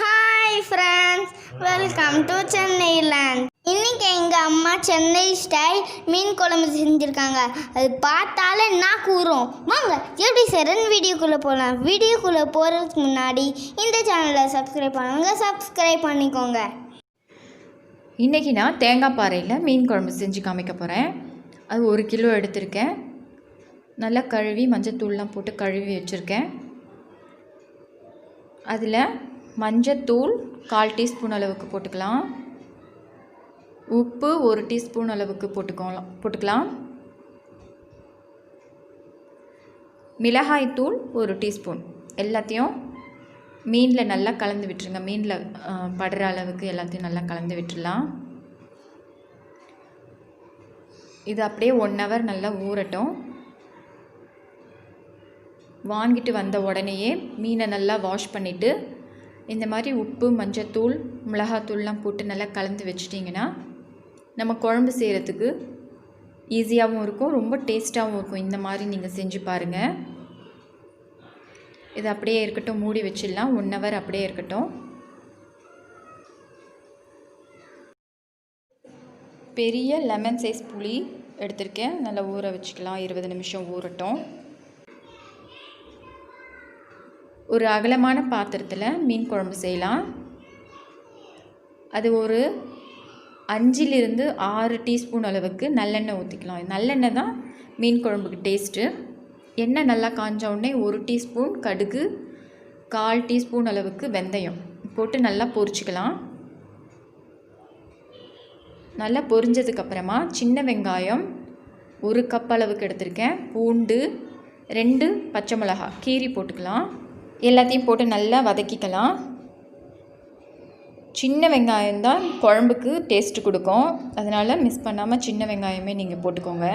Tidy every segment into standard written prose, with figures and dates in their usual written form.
Hi friends, welcome to Chennai land. இன்றைக்கி எங்கள் அம்மா சென்னை ஸ்டைல் மீன் குழம்பு செஞ்சுருக்காங்க. அது பார்த்தாலே நான் கூறும். வாங்க எப்படி செய்கிறேன்னு வீடியோக்குள்ளே போகலாம். வீடியோக்குள்ளே போகிறதுக்கு முன்னாடி இந்த சேனலை சப்ஸ்கிரைப் பண்ணிக்கோங்க. இன்றைக்கி நான் தேங்காய்பாறையில் மீன் குழம்பு செஞ்சு காமிக்க போகிறேன். அது 1 கிலோ எடுத்திருக்கேன். நல்லா கழுவி மஞ்சத்தூள்லாம் போட்டு கழுவி வச்சுருக்கேன். அதில் மஞ்சத்தூள் 1/4 டீஸ்பூன் அளவுக்கு போட்டுக்கலாம். உப்பு 1 டீஸ்பூன் அளவுக்கு போட்டுக்கலாம். மிளகாய்த்தூள் 1 டீஸ்பூன். எல்லாத்தையும் மீனில் நல்லா கலந்து விட்டுருங்க. மீனில் படுற அளவுக்கு எல்லாத்தையும் நல்லா கலந்து விட்டுடலாம். இது அப்படியே 1 ஹவர் நல்லா ஊறட்டும். வாங்கிட்டு வந்த உடனேயே மீனை நல்லா வாஷ் பண்ணிவிட்டு இந்த மாதிரி உப்பு, மஞ்சத்தூள், மிளகாத்தூள்லாம் போட்டு நல்லா கலந்து வச்சிட்டிங்கன்னா நம்ம குழம்பு செய்கிறதுக்கு ஈஸியாகவும் இருக்கும், ரொம்ப டேஸ்ட்டாகவும் இருக்கும். இந்த மாதிரி நீங்கள் செஞ்சு பாருங்கள். இது அப்படியே இருக்கட்டும், மூடி வச்சிடலாம். 1 ஹவர் அப்படியே இருக்கட்டும். பெரிய லெமன் சைஸ் புளி எடுத்திருக்கேன். நல்லா ஊற வச்சுக்கலாம். 20 நிமிஷம் ஊறட்டும். ஒரு அகலமான பாத்திரத்தில் மீன் குழம்பு செய்யலாம். அது ஒரு 5 to 6 டீஸ்பூன் அளவுக்கு நல்லெண்ணெய் ஊற்றிக்கலாம். நல்லெண்ணெய் தான் மீன் குழம்புக்கு டேஸ்ட்டு. எண்ணெய் நல்லா காஞ்ச உடனே 1 டீஸ்பூன் கடுகு, 1/4 டீஸ்பூன் அளவுக்கு வெந்தயம் போட்டு நல்லா பொரிச்சிக்கலாம். நல்லா பொரிஞ்சதுக்கப்புறமா சின்ன வெங்காயம் 1 கப் அளவுக்கு எடுத்திருக்கேன். பூண்டு 2 பச்சை மிளகாய் கீரி போட்டுக்கலாம். எல்லாத்தையும் போட்டு நல்லா வதக்கிக்கலாம். சின்ன வெங்காயம் தான் குழம்புக்கு டேஸ்ட்டு கொடுக்கும், அதனால் மிஸ் பண்ணாமல் சின்ன வெங்காயமே நீங்கள் போட்டுக்கோங்க.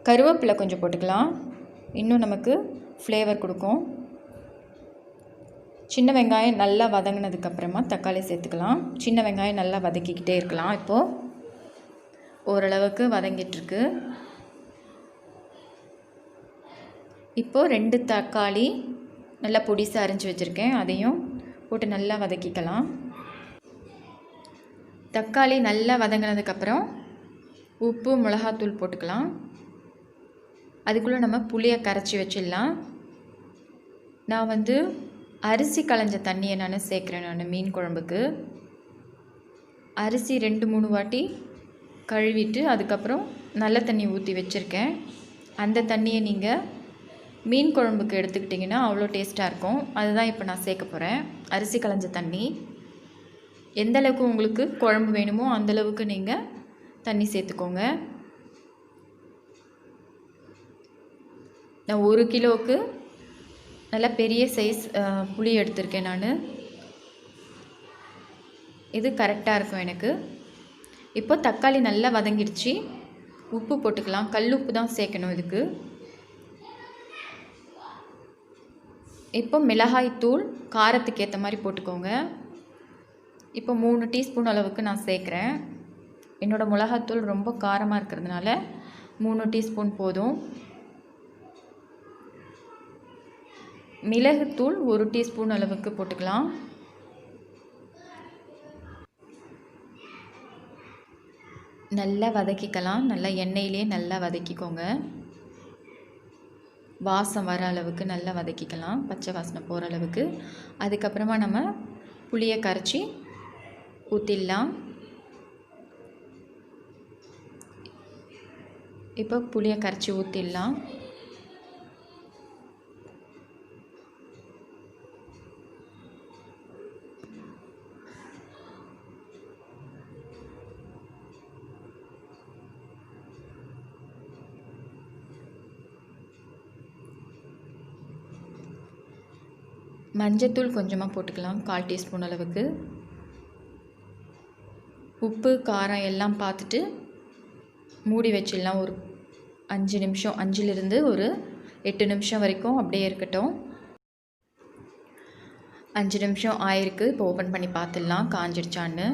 கருவேப்பிலை கொஞ்சம் போட்டுக்கலாம், இன்னும் நமக்கு ஃப்ளேவர் கொடுக்கும். சின்ன வெங்காயம் நல்லா வதங்கினதுக்கப்புறமா தக்காளி சேர்த்துக்கலாம். சின்ன வெங்காயம் நல்லா வதக்கிக்கிட்டே இருக்கலாம். இப்போது ஓரளவுக்கு வதங்கிட்டுருக்கு. இப்போது 2 தக்காளி நல்லா பொடிசாக அரைஞ்சி வச்சுருக்கேன். அதையும் போட்டு நல்லா வதக்கிக்கலாம். தக்காளி நல்லா வதங்கினதுக்கப்புறம் உப்பு, மிளகாத்தூள் போட்டுக்கலாம். அதுக்குள்ளே நம்ம புளியை கரைச்சி வச்சிடலாம். நான் அரிசி களைஞ்ச தண்ணியை சேர்க்குறேன். மீன் குழம்புக்கு அரிசி 2-3 வாட்டி கழுவிட்டு அதுக்கப்புறம் நல்ல தண்ணி ஊற்றி வச்சுருக்கேன். அந்த தண்ணியை நீங்கள் மீன் குழம்புக்கு எடுத்துக்கிட்டிங்கன்னா அவ்வளோ டேஸ்ட்டாக இருக்கும். அதுதான் இப்போ நான் சேர்க்க போகிறேன், அரிசி களைஞ்ச தண்ணி. எந்தளவுக்கு உங்களுக்கு குழம்பு வேணுமோ அந்தளவுக்கு நீங்கள் தண்ணி சேர்த்துக்கோங்க. நான் 1 கிலோவுக்கு நல்லா பெரிய சைஸ் புளி எடுத்திருக்கேன் நான். இது கரெக்டாக இருக்கும் எனக்கு. இப்போ தக்காளி நல்லா வதங்கிடுச்சு. உப்பு போட்டுக்கலாம். கல் உப்பு தான் சேர்க்கணும் இதுக்கு. இப்போ மிளகாய்த்தூள் காரத்துக்கு ஏற்ற மாதிரி போட்டுக்கோங்க. இப்போ 3 டீஸ்பூன் அளவுக்கு நான் சேர்க்குறேன். என்னோடய மிளகாய்த்தூள் ரொம்ப காரமாக இருக்கிறதுனால 3 டீஸ்பூன் போதும். மிளகுத்தூள் 1 டீஸ்பூன் அளவுக்கு போட்டுக்கலாம். நல்லா வதக்கிக்கலாம். நல்லா எண்ணெயிலே நல்லா வதக்கிக்கோங்க. வாசம் வர அளவுக்கு நல்லா வதக்கிக்கலாம், பச்சை வாசனை போகிற அளவுக்கு. அதுக்கப்புறமா நம்ம புளியை கரைச்சி ஊற்றிடலாம். இப்போ புளியை கரைச்சி ஊற்றிடலாம். மஞ்சத்தூள் கொஞ்சமாக போட்டுக்கலாம், 1/4 டீஸ்பூன் அளவுக்கு. உப்பு, காரம் எல்லாம் பார்த்துட்டு மூடி வச்சிடலாம். ஒரு 5 நிமிஷம், 5 to 8 நிமிஷம் வரைக்கும் அப்படியே இருக்கட்டும். 5 நிமிஷம் ஆயிருக்கு. இப்போ ஓப்பன் பண்ணி பார்த்துடலாம் காஞ்சிடுச்சான்னு.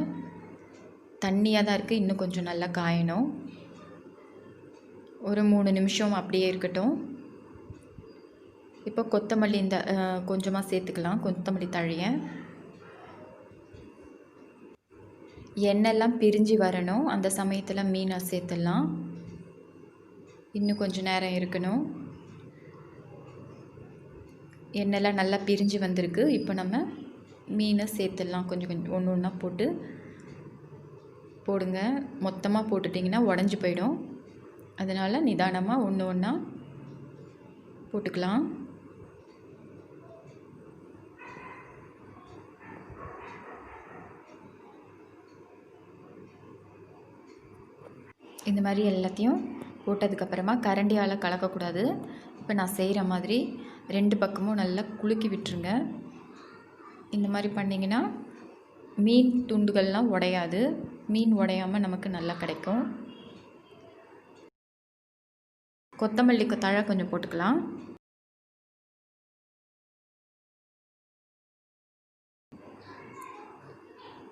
தண்ணியாக தான் இருக்குது, இன்னும் கொஞ்சம் நல்லா காயணும். ஒரு 3 நிமிஷம் அப்படியே இருக்கட்டும். இப்போ கொத்தமல்லி இந்த கொஞ்சமாக சேர்த்துக்கலாம், கொத்தமல்லி தழையை. எண்ணெய்லாம் பிரிஞ்சு வரணும். அந்த சமயத்தில் மீனை சேர்த்துடலாம். இன்னும் கொஞ்சம் நேரம் இருக்கணும். எண்ணெய்லாம் நல்லா பிரிஞ்சு வந்திருக்கு. இப்போ நம்ம மீனை சேர்த்துடலாம். கொஞ்சம் கொஞ்சம் ஒன்று ஒன்றா போடுங்க. மொத்தமாக போட்டுட்டிங்கன்னா உடஞ்சி போயிடும். அதனால் நிதானமாக ஒன்று ஒன்றா போட்டுக்கலாம். இந்த மாதிரி எல்லாத்தையும் போட்டதுக்கப்புறமா கரண்டியால் கலக்கக்கூடாது. இப்போ நான் செய்கிற மாதிரி 2 பக்கமும் நல்லா குலுக்கி விட்டுருங்க. இந்த மாதிரி பண்ணிங்கன்னா மீன் துண்டுகள்லாம் உடையாது. மீன் உடையாமல் நமக்கு நல்லா கிடைக்கும். கொத்தமல்லி தழை கொஞ்சம் போட்டுக்கலாம்.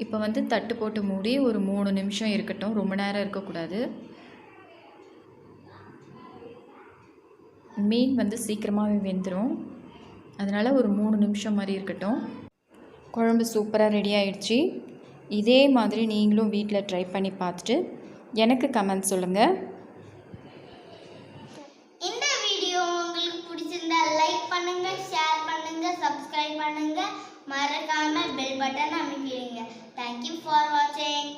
இப்போ தட்டு போட்டு மூடி ஒரு 3 நிமிஷம் இருக்கட்டும். ரொம்ப நேரம் இருக்கக்கூடாது. மீன் சீக்கிரமாகவே வெந்துடும். அதனால் ஒரு 3 நிமிஷம் மாதிரி இருக்கட்டும். குழம்பு சூப்பராக ரெடி ஆயிடுச்சு. இதே மாதிரி நீங்களும் வீட்டில் ட்ரை பண்ணி பார்த்துட்டு எனக்கு கமெண்ட் சொல்லுங்கள். இந்த வீடியோ உங்களுக்கு பிடிச்சிருந்தா லைக் பண்ணுங்கள், ஷேர் பண்ணுங்கள், சப்ஸ்கிரைப் பண்ணுங்கள், மறக்காமல் பெல் பட்டன் அமைக்கிறீங்க. தேங்க்யூ ஃபார் வாட்சிங்.